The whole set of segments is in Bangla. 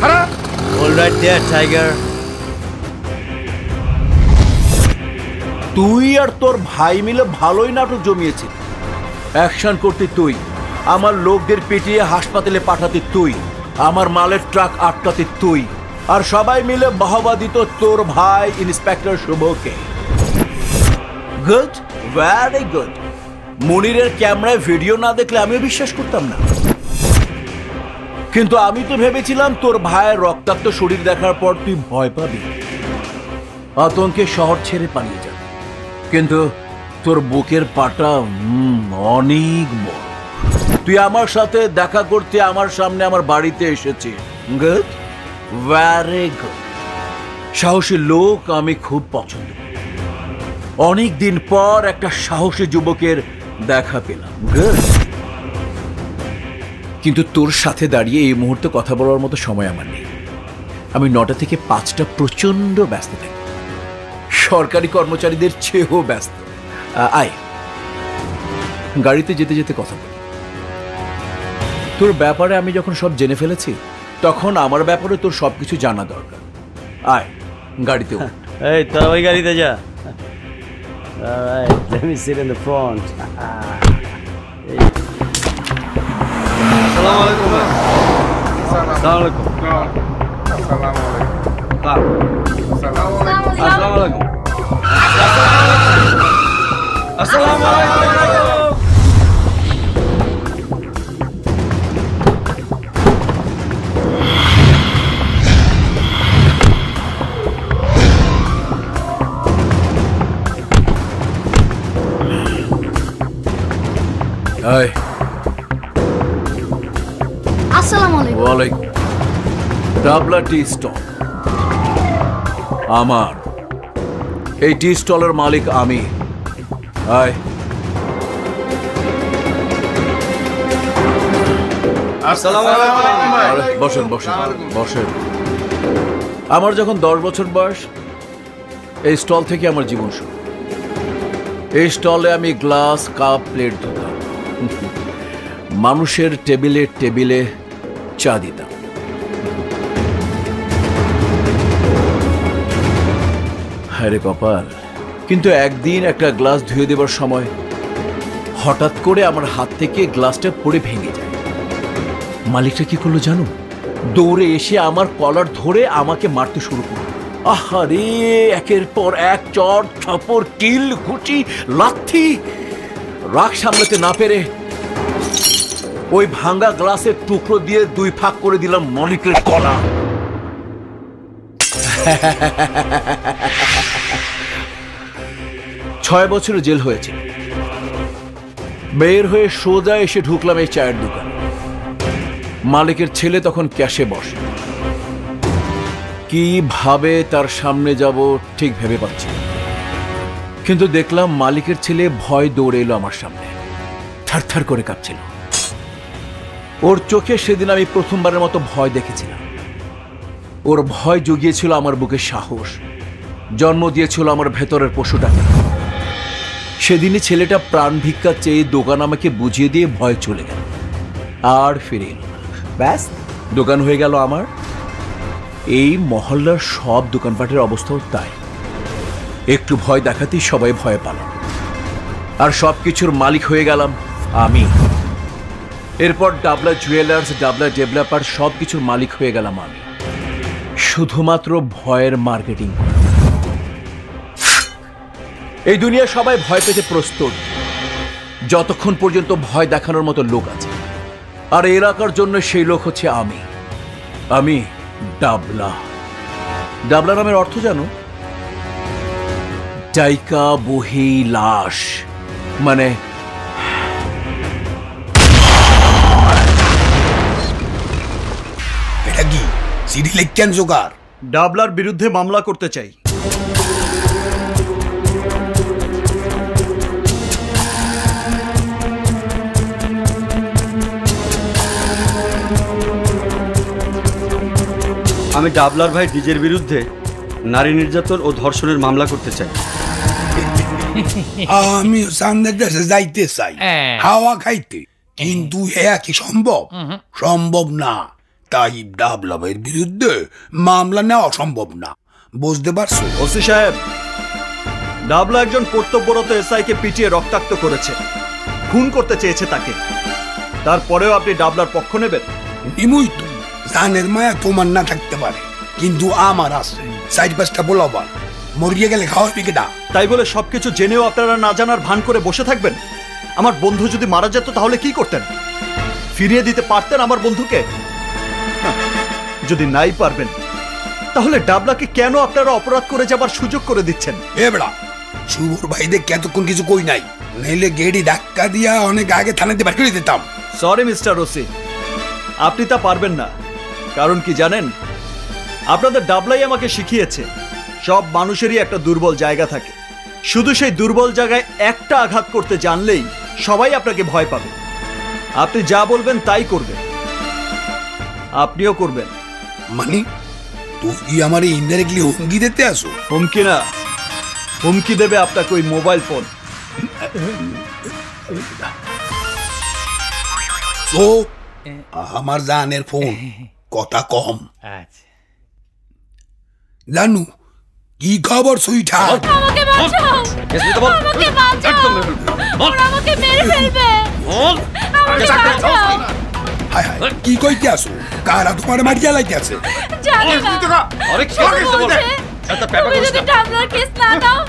খারাপ। অলরাইট দেয়ার টাইগার। তুই আর তোর ভাই মিলে ভালোই নাটক জমিয়েছে। অ্যাকশন করতে তুই, আমার লোকদের পিটিয়ে হাসপাতালে পাঠাতে তুই, আমার মালের ট্রাক আটকাতে তুই, আর সবাই মিলে বাহবা দিত তোর ভাই ইন্সপেক্টর শুভকে। Good, very good. মনিরের ক্যামেরায় ভিডিও না দেখলে আমিও বিশ্বাস করতাম না। কিন্তু আমি তো ভেবেছিলাম তোর ভাইয়ের রক্তাক্ত শরীর দেখার পর তুই ভয় পাবি, আতঙ্কে শহর ছেড়ে পালিয়ে যাবি। কিন্তু তোর বুকের পাটা অনেক বড়। তুই আমার সাথে দেখা করতে আমার সামনে আমার বাড়িতে এসেছিস। Good, very good. সাহসী লোক আমি খুব পছন্দ করি। অনেক দিন পর একটা সাহসী যুবকের দেখা পেলাম। গুড। কিন্তু তোর সাথে দাঁড়িয়ে এই মুহূর্তে কথা বলার মতো সময় আমার নেই। আমি 9টা থেকে 5টা প্রচন্ড ব্যস্ত থাকি, সরকারি কর্মচারীদের চেয়েও ব্যস্ত। আয়, গাড়িতে যেতে যেতে কথা বলি। তোর ব্যাপারে আমি যখন সব জেনে ফেলেছি, তখন আমার ব্যাপারে তোর সবকিছু জানা দরকার। আয়, গাড়িতে উঠ। এই তোরা ওই গাড়িতে যা। Alright, let me sit in the front. আসসালামু আলাইকুম। আসসালামু আলাইকুম। আসসালামু আলাইকুম। আসসালামু আলাইকুম। আসসালামু আলাইকুম। আয়। আসসালামু আলাইকুম। ওয়ালাইকুম। ডাবলা টি স্টল আমার। এই টি স্টলের মালিক আমি। আয়। আসসালামু আলাইকুম। বসেন বসেন বসেন। আমার যখন 10 বছর বয়স, এই স্টল থেকে আমার জীবন শুরু। এই স্টলে আমি গ্লাস, কাপ, প্লেট ধুতাম, মানুষের টেবিলে টেবিলে চা দিতাম। হ্যাঁ রে কপাল। কিন্তু একদিন একটা গ্লাস ধুয়ে দেবার সময় হঠাৎ করে আমার হাত থেকে গ্লাসটা পড়ে ভেঙে যায়। মালিকটা কি করলো জানো? দৌড়ে এসে আমার কলার ধরে আমাকে মারতে শুরু করলো। আহারে, একের পর এক চড়, থাপড়, কিল, ঘুষি, লাথি। রাগ সামলাতে না পেরে ওই ভাঙা গ্লাসের টুকরো দিয়ে 2 ভাগ করে দিলাম মালিকের কলা। 6 বছরের জেল হয়েছে। বের হয়ে সোজা এসে ঢুকলাম এই চায়ের দোকানে। মালিকের ছেলে তখন ক্যাশে বসে। কিভাবে তার সামনে যাব ঠিক ভেবে পাচ্ছি না। কিন্তু দেখলাম মালিকের ছেলে ভয় দৌড়ে এলো আমার সামনে, থারথার করে কাঁপছিল। ওর চোখে সেদিন আমি প্রথমবারের মতো ভয় দেখেছিলাম। ওর ভয় জুগিয়েছিল আমার বুকে সাহস, জন্ম দিয়েছিল আমার ভেতরের পশুটাকে। সেদিনই ছেলেটা প্রাণ ভিক্ষা চেয়ে দোকান আমাকে বুঝিয়ে দিয়ে ভয় চলে গেল, আর ফিরে এলো না। ব্যাস, দোকান হয়ে গেল আমার। এই মহল্লার সব দোকানপাটের অবস্থাও তাই। একটু ভয় দেখাতেই সবাই ভয় পেল, আর সবকিছুর মালিক হয়ে গেলাম আমি। এরপর ডাবলা জুয়েলার্স, ডাবলা ডেভেলপার, সবকিছুর মালিক হয়ে গেলাম আমি, শুধুমাত্র ভয়ের মার্কেটিং। এই দুনিয়া সবাই ভয় পেতে প্রস্তুত, যতক্ষণ পর্যন্ত ভয় দেখানোর মতো লোক আছে। আর এলাকার জন্য সেই লোক হচ্ছে আমি। আমি ডাবলা। ডাবলা নামের অর্থ জানো? ডাইকা বহি লাশ, মানে এটা কি সিডি লেখকেন জোগাড়? ডাবলার বিরুদ্ধে মামলা করতে চাই। আমি ডাবলার ভাই ডিজের বিরুদ্ধে নারী নির্যাতন ও ধর্ষণের মামলা করতে চাই। আমি সামনের দেশে যাইতে চাই হাওয়া খাইতে, কিন্তু এ কি সম্ভব? সম্ভব না। তাই ডাবলা ভাইয়ের বিরুদ্ধে মামলা নেওয়া অসম্ভব না, বুঝতে পারছো? ওসি সাহেব, ডাবলা একজন কর্তব্যরত এসআইকে পিটিয়ে রক্তাক্ত করেছে, খুন করতে চেয়েছে তাকে। তারপরেও আপনি ডাবলার পক্ষ নেবেন? নিমুই তো, জানের মায়া তোমার না থাকতে পারে, কিন্তু আমার আছে। 4-5টা বলবা, মরিয়ে গেলে খাওয়া পিকেটা। তাই বলে সবকিছু জেনেও আপনারা না জানার ভান করে বসে থাকবেন? আমার বন্ধু যদি মারা যেত তাহলে কি করতেন? ফিরিয়ে দিতে পারতেন আমার বন্ধুকে? যদি নাই পারবেন তাহলে ডাবলাকে কেন আপনারা অপরাধ করে যাবার সুযোগ করে দিচ্ছেন? এবড়া শুভর ভাইদের এতক্ষণ কিছু কই নাই, নাইলে গেড়ি ধাক্কা দিয়া অনেক আগে থানাতে বের করে দিতাম। সরি মিস্টার ওসি, আপনি তা পারবেন না। কারণ কি জানেন? আপনাদের ডাবলাই আমাকে শিখিয়েছে সব মানুষেরই একটা দুর্বল জায়গা থাকে। শুধু সেই দুর্বল জায়গায় একটা আঘাত করতে জানলেই সবাই আপনাকে ভয় পাবে। আপনি যা বলবেন তাই করবেন, আপনিও করবেন। মানে তুই কি আমার ইনডাইরেক্টলি হুমকি দিতে আসো? হুমকি না, হুমকি দেবে আপনাকে ওই মোবাইল ফোন। তো আমার জানের ফোন, কথা কম। জানু কি খবর সুইঠা? আমাকে বাঁচাও, আমাকে বাঁচাও, ওরা আমাকে মেরে ফেলবে, আমাকে বাঁচাও। হায় হায়, কি কইতে আসো? কারা তোমার মারিয়া লাইতে আছে? জানি না, শুধু বলছে, তুমি যদি ডাবলার কেস না দাও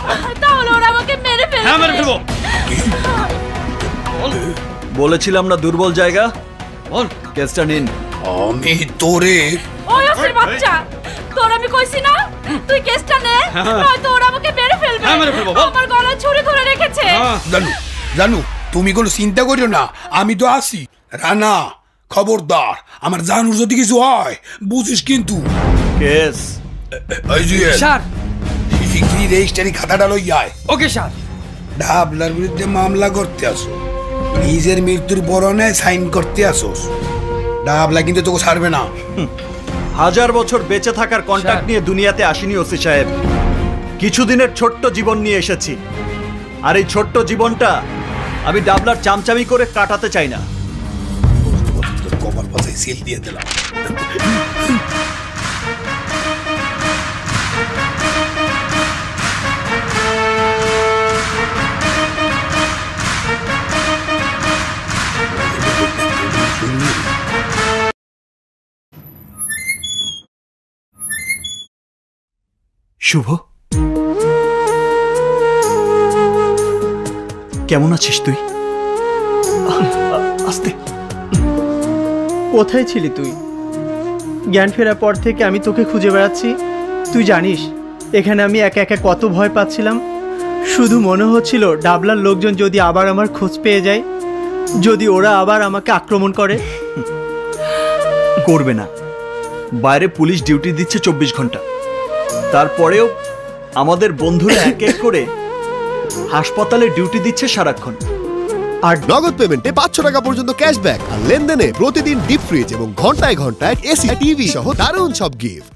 তাহলে ওরা আমাকে মেরে ফেলবে। বলেছিলাম না দুর্বল জায়গা। কেসটা নিন। আমি তোরে ওই ওসির বাচ্চা, তোর আমি কইছি না তুই কেসটা নে, নয়তো ওরা আমাকে মেরে ফেলবে। আমার গলায় ছুরি ধরে রেখেছে। জানু জানু, তুমি কোনো চিন্তা করিও না, আমি তো আছি। রানা খবরদার, আমার জানুর যদি কিছু হয় বুঝিস কিন্তু। কেস এই যে স্যার। শিগগিরই রেজিস্ট্রারি খাতাটা লই আয়। Okay sir. ডাবলার বিরুদ্ধে মামলা করতে আসো, নিজের মৃত্যুর বরণে সাইন করতে আসোস। ডাবলা কিন্তু তোকে ছাড়বে না। 1000 বছর বেঁচে থাকার কন্ট্রাক্ট নিয়ে দুনিয়াতে আসিনি ওসি সাহেব, কিছুদিনের ছোট্ট জীবন নিয়ে এসেছি। আর এই ছোট্ট জীবনটা আমি ডাবলার চামচামি করে কাটাতে চাই না। তোর কপাল পাশে সিল দিয়ে দিলাম। শুভ, কেমন আছিস তুই? আস্তে। কোথায় ছিলি তুই? জ্ঞান ফেরার পর থেকে আমি তোকে খুঁজে বেড়াচ্ছি। তুই জানিস এখানে আমি একা একা কত ভয় পাচ্ছিলাম। শুধু মনে হচ্ছিল ডাবলার লোকজন যদি আবার আমার খোঁজ পেয়ে যায়, যদি ওরা আবার আমাকে আক্রমণ করে। করবে না, বাইরে পুলিশ ডিউটি দিচ্ছে 24 ঘন্টা। তারপরেও আমাদের বন্ধুরা এক এক করে হাসপাতালে ডিউটি দিচ্ছে সারাক্ষণ। আর নগদ পেমেন্টে 500 টাকা পর্যন্ত ক্যাশব্যাক, আর লেনদেনে প্রতিদিন ডিপ ফ্রিজ এবং ঘন্টায় ঘন্টায় এসি টিভি সহ দারুণ সব গিফট।